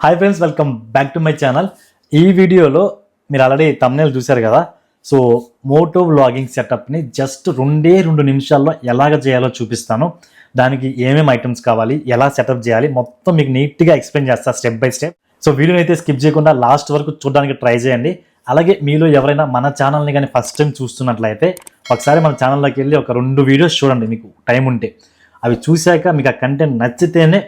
Hi friends, welcome back to my channel. ఈ వీడియోలో మీరు ఆల్రెడీ thumbnail చూశారు కదా. సో మోటో వ్లాగింగ్ సెటప్ని జస్ట్ 2 నిమిషాల్లో ఎలాగ చేయాలో చూపిస్తాను. దానికి ఏమేమి ఐటమ్స్ కావాలి, ఎలా సెటప్ చేయాలి, మొత్తం మీకు నీట్గా ఎక్స్ప్లెయిన్ చేస్తాను స్టెప్ బై స్టెప్. సో వీడియోని అయితే స్కిప్ చేయకుండా లాస్ట్ వరకు చూడడానికి ట్రై చేయండి. అలాగే మీలో ఎవరైనా మన ఛానల్ని కానీ ఫస్ట్ టైం చూస్తున్నట్లయితే ఒకసారి మన ఛానల్లోకి వెళ్ళి ఒక 2 వీడియోస్ చూడండి మీకు టైం ఉంటే. అవి చూశాక మీకు ఆ కంటెంట్ నచ్చితేనే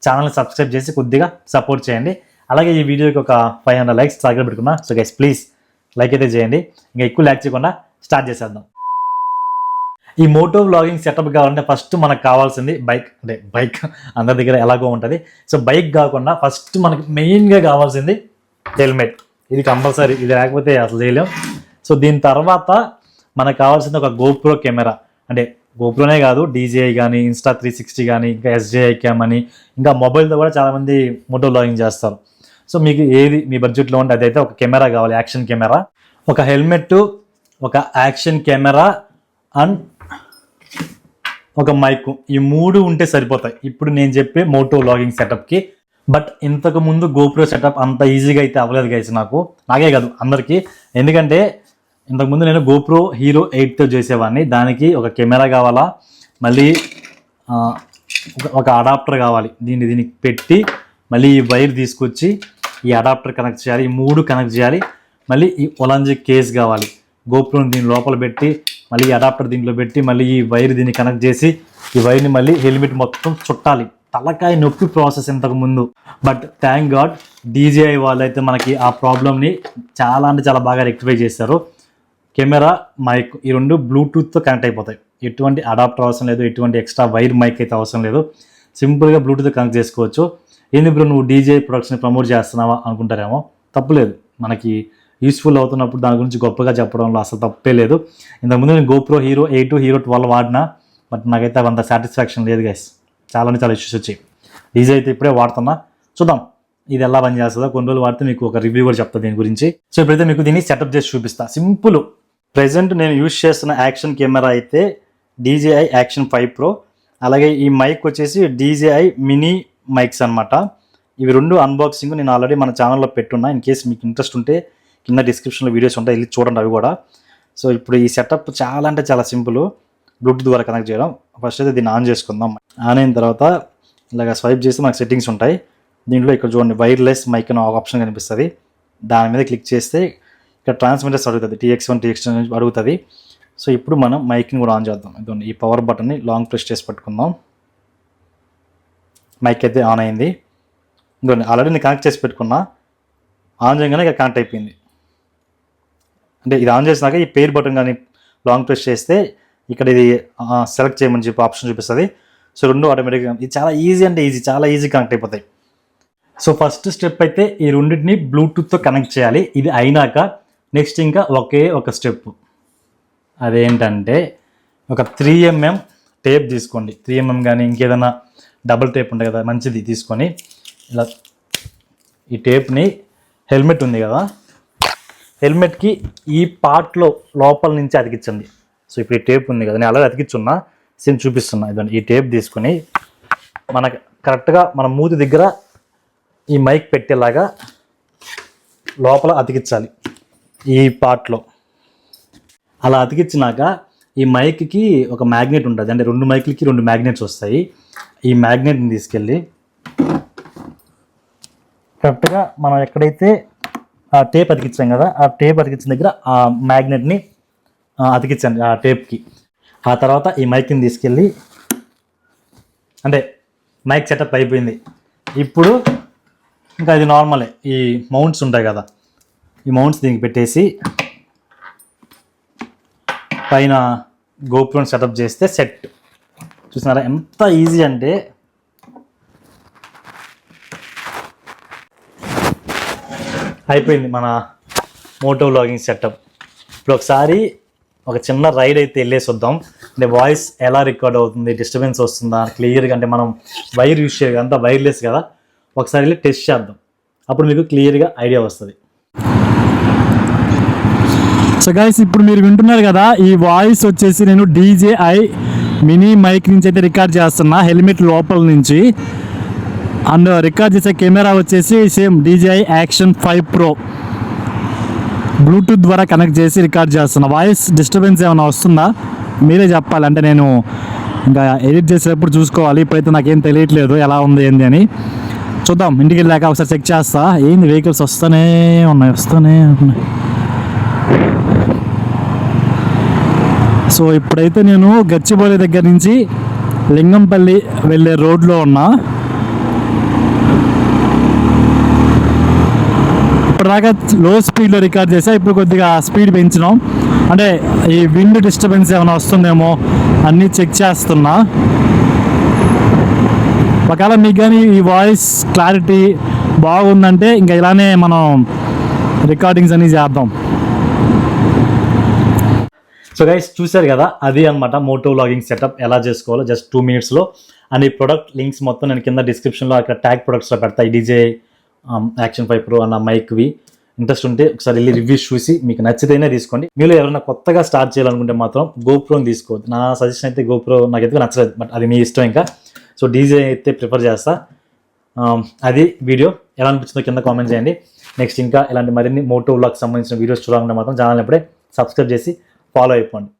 ఛానల్ని సబ్స్క్రైబ్ చేసి కొద్దిగా సపోర్ట్ చేయండి. అలాగే ఈ వీడియోకి ఒక 500 లైక్స్ టార్గెట్ పెట్టుకున్నా. సో గైస్ ప్లీజ్ లైక్ అయితే చేయండి. ఇంకా ఎక్కువ లైక్ చేయకుండా స్టార్ట్ చేసేద్దాం. ఈ మోటో వ్లాగింగ్ సెటప్ కావాలంటే ఫస్ట్ మనకు కావాల్సింది బైక్. అంటే బైక్ అందరి దగ్గర ఎలాగో ఉంటుంది. సో బైక్ కాకుండా ఫస్ట్ మనకి మెయిన్గా కావాల్సింది హెల్మెట్. ఇది కంపల్సరీ, ఇది లేకపోతే అసలు చేయలేం. సో దీని తర్వాత మనకు కావాల్సింది ఒక గోప్రో కెమెరా. అంటే గోప్రోనే కాదు, DJI కానీ, ఇన్స్టా 360 కానీ, ఇంకా SJI క్యామ్ అని, ఇంకా మొబైల్తో కూడా చాలామంది మోటో వ్లాగింగ్ చేస్తారు. సో మీకు ఏది మీ బడ్జెట్లో ఉంటే అదైతే ఒక కెమెరా కావాలి, యాక్షన్ కెమెరా, ఒక హెల్మెట్, ఒక యాక్షన్ కెమెరా అండ్ ఒక మైక్. ఈ 3 ఉంటే సరిపోతాయి ఇప్పుడు నేను చెప్పే మోటో వ్లాగింగ్ సెటప్కి. బట్ ఇంతకు ముందు గోప్రో సెటప్ అంత ఈజీగా అయితే అవ్వలేదు గైస్, నాకే కాదు అందరికీ. ఎందుకంటే ఇంతకుముందు నేను గోప్రో హీరో 8తో చేసేవాడిని. దానికి ఒక కెమెరా కావాలా, మళ్ళీ ఒక అడాప్టర్ కావాలి. దీనికి పెట్టి మళ్ళీ ఈ వైర్ తీసుకొచ్చి ఈ అడాప్టర్ కనెక్ట్ చేయాలి, ఈ 3 కనెక్ట్ చేయాలి. మళ్ళీ ఈ ఒలాంజీ కేస్ కావాలి, గోప్రోని దీని లోపల పెట్టి మళ్ళీ ఈ అడాప్టర్ దీంట్లో పెట్టి మళ్ళీ ఈ వైర్ దీన్ని కనెక్ట్ చేసి ఈ వైర్ని మళ్ళీ హెల్మెట్ మొత్తం చుట్టాలి. తలకాయ నొప్పి ప్రాసెస్ ఇంతకు ముందు. బట్ థ్యాంక్ గాడ్ DJI వాళ్ళైతే మనకి ఆ ప్రాబ్లమ్ని చాలా అంటే చాలా బాగా రెక్టిఫై చేశారు. కెమెరా, మైక్ ఈ 2 బ్లూటూత్తో కనెక్ట్ అయిపోతాయి. ఎటువంటి అడాప్టర్ అవసరం లేదు, ఎటువంటి ఎక్స్ట్రా వైర్ మైక్ అయితే అవసరం లేదు. సింపుల్గా బ్లూటూత్ కనెక్ట్ చేసుకోవచ్చు. ఏంది బ్రో నువ్వు DJI ప్రొడక్ట్స్ని ప్రమోట్ చేస్తున్నావా అనుకుంటారేమో. తప్పులేదు, మనకి యూస్ఫుల్ అవుతున్నప్పుడు దాని గురించి గొప్పగా చెప్పడంలో అసలు తప్పే లేదు. ఇంతకుముందు నేను గోప్రో హీరో 8, హీరో 12 వాడినా, బట్ నాకైతే అంత సాటిస్ఫాక్షన్ లేదు గైస్. చాలా ఇష్యూస్ వచ్చాయి. DJI అయితే ఇప్పుడే వాడుతున్నా, చూద్దాం ఇది ఎలా పని చేస్తుందో. కొన్ని రోజులు వాడితే మీకు ఒక రివ్యూ కూడా చెప్తా దీని గురించి. సో ఇప్పుడైతే మీకు దీన్ని సెటప్ చేసి చూపిస్తా. సింపుల్. ప్రెజెంట్ నేను యూజ్ చేస్తున్న యాక్షన్ కెమెరా అయితే DJI యాక్షన్ 5 Pro. అలాగే ఈ మైక్ వచ్చేసి DJI మినీ మైక్స్ అనమాట. ఇవి 2 అన్బాక్సింగ్ నేను ఆల్రెడీ మన ఛానల్లో పెట్టున్నా. ఇన్ కేసు మీకు ఇంట్రెస్ట్ ఉంటే కింద డిస్క్రిప్షన్లో వీడియోస్ ఉంటాయి, వెళ్ళి చూడండి అవి కూడా. సో ఇప్పుడు ఈ సెటప్ చాలా అంటే చాలా సింపుల్. బ్లూటూత్ ద్వారా కనెక్ట్ చేయడం. ఫస్ట్ అయితే దీన్ని ఆన్ చేసుకుందాం. ఆన్ అయిన తర్వాత ఇలాగ స్వైప్ చేస్తే మనకు సెట్టింగ్స్ ఉంటాయి. దీంట్లో ఇక్కడ చూడండి వైర్లెస్ మైక్ అని ఒక ఆప్షన్ కనిపిస్తుంది. దాని మీద క్లిక్ చేస్తే ఇక్కడ ట్రాన్స్మిటర్స్ అడుగుతుంది, TX1 TX2 అడుగుతుంది. సో ఇప్పుడు మనం మైక్ని కూడా ఆన్ చేద్దాం. ఇదిగోండి ఈ పవర్ బటన్ని లాంగ్ ప్రెస్ చేసి పట్టుకుందాం. మైక్ అయితే ఆన్ అయింది. ఇదిగోండి ఆల్రెడీ నేను కనెక్ట్ చేసి పెట్టుకున్నా. ఆన్ చేయగానే ఇక్కడ కనెక్ట్ అయిపోయింది. అంటే ఇది ఆన్ చేసినాక ఈ పేర్ బటన్ కానీ లాంగ్ ప్రెస్ చేస్తే ఇక్కడ ఇది సెలెక్ట్ చేయమని చెప్పి ఆప్షన్ చూపిస్తుంది. సో 2 ఆటోమేటిక్గా ఇది చాలా ఈజీ అంటే ఈజీ, చాలా ఈజీ కనెక్ట్ అయిపోతాయి. సో ఫస్ట్ స్టెప్ అయితే ఈ 2ని బ్లూటూత్తో కనెక్ట్ చేయాలి. ఇది అయినాక నెక్స్ట్ ఇంకా ఒక స్టెప్. అదేంటంటే ఒక 3mm టేప్ తీసుకోండి. 3mm కానీ ఇంకేదైనా డబుల్ టేప్ ఉంటుంది కదా, మంచిది తీసుకొని ఇలా ఈ టేప్ని హెల్మెట్ ఉంది కదా, హెల్మెట్కి ఈ పార్ట్లో లోపల నుంచి అతికించండి. సో ఇప్పుడు ఈ టేప్ ఉంది కదా, నేను అలాగే అతికించున్నా, సేమ్ చూపిస్తున్నా. ఇదండి ఈ టేప్ తీసుకొని మనకు కరెక్ట్గా మన మూతి దగ్గర ఈ మైక్ పెట్టేలాగా లోపల అతికించాలి ఈ పార్ట్లో. అలా అతికించినాక ఈ మైక్కి ఒక మ్యాగ్నెట్ ఉంటుంది. అంటే 2 మైక్లకి 2 మ్యాగ్నెట్స్ వస్తాయి. ఈ మ్యాగ్నెట్ని తీసుకెళ్ళి కరెక్ట్గా మనం ఎక్కడైతే ఆ టేప్ అతికించాం కదా, ఆ టేప్ అతికించిన దగ్గర ఆ మ్యాగ్నెట్ని అతికించండి ఆ టేప్కి. ఆ తర్వాత ఈ మైక్ని తీసుకెళ్ళి, అంటే మైక్ సెటప్ అయిపోయింది. ఇప్పుడు ఇంకా ఇది నార్మలే, ఈ మౌంట్స్ ఉంటాయి కదా, ఈ మౌంట్స్ దీనికి పెట్టేసి పైన గోప్రోని సెటప్ చేస్తే సెట్. చూసినారా ఎంత ఈజీ అంటే. అయిపోయింది మన మోటో వ్లాగింగ్ సెటప్. ఇప్పుడు ఒకసారి ఒక చిన్న రైడ్ అయితే వెళ్ళేసి వద్దాం. అంటే వాయిస్ ఎలా రికార్డ్ అవుతుంది, డిస్టర్బెన్స్ వస్తుందా క్లియర్గా. అంటే మనం వైర్ యూజ్ చేయాలి, అంతా వైర్లెస్ కదా. ఒకసారి వెళ్ళి టెస్ట్ చేద్దాం, అప్పుడు మీకు క్లియర్గా ఐడియా వస్తుంది. సో గైస్ ఇప్పుడు మీరు వింటున్నారు కదా, ఈ వాయిస్ వచ్చేసి నేను DJI మినీ మైక్ నుంచి అయితే రికార్డ్ చేస్తున్నా, హెల్మెట్ లోపల నుంచి. అండ్ రికార్డ్ చేసే కెమెరా వచ్చేసి same DJI action 5 Pro Bluetooth ద్వారా కనెక్ట్ చేసి రికార్డ్ చేస్తున్నా. వాయిస్ డిస్టర్బెన్స్ ఏమైనా వస్తుందా మీరే చెప్పాలి, అంటే నేను ఇంకా ఎడిట్ చేసేటప్పుడు చూసుకోవాలి. ఇప్పుడైతే నాకేం తెలియట్లేదు ఎలా ఉంది ఏంది అని. చూద్దాం, ఇంటికి వెళ్ళాక ఒకసారి చెక్ చేస్తా. ఏంది వెహికల్స్ వస్తూనే ఉన్నాయి. సో ఇప్పుడైతే నేను గచ్చిబౌలి దగ్గర నుంచి లింగంపల్లి వెళ్ళే రోడ్లో ఉన్నా. ఇప్పటిదాకా లో స్పీడ్లో రికార్డ్ చేసా, ఇప్పుడు కొద్దిగా స్పీడ్ పెంచినాం. అంటే ఈ విండ్ డిస్టర్బెన్స్ ఏమైనా వస్తుందేమో అన్నీ చెక్ చేస్తున్నా. ఒకవేళ మీకు కానీ ఈ వాయిస్ క్లారిటీ బాగుందంటే ఇంకా ఇలానే మనం రికార్డింగ్స్ అన్నీ చేద్దాం. సో గైస్ చూశారు కదా, అది అనమాట మోటో వ్లాగింగ్ సెటప్ ఎలా చేసుకోవాలో జస్ట్ 2 minutesలో. అండ్ ఈ ప్రొడక్ట్ లింక్స్ మొత్తం నేను కింద డిస్క్రిప్షన్లో అక్కడ ట్యాగ్ ప్రొడక్ట్స్లో పెడతా. ఈ DJI యాక్షన్ 5 Pro అన్న మైక్వి ఇంట్రెస్ట్ ఉంటే ఒకసారి వెళ్ళి రివ్యూస్ చూసి మీకు నచ్చితేనే తీసుకోండి. మీరు ఎవరైనా కొత్తగా స్టార్ట్ చేయాలనుకుంటే మాత్రం GoProని తీసుకోవద్దు. నా సజెషన్ అయితే GoPro నాకు ఎందుకు నచ్చలేదు, బట్ అది మీ ఇష్టం. ఇంకా సో DJI అయితే ప్రిఫర్ చేస్తా. అది వీడియో ఎలా అనిపించిందో కింద కామెంట్ చేయండి. నెక్స్ట్ ఇంకా ఇలాంటి మరిన్ని మోటో వ్లాగ్కి సంబంధించిన వీడియోస్ చూడాలంటే మాత్రం ఛానల్ ఎప్పుడే సబ్స్క్రైబ్ చేసి ఫాలో అయిపోండి.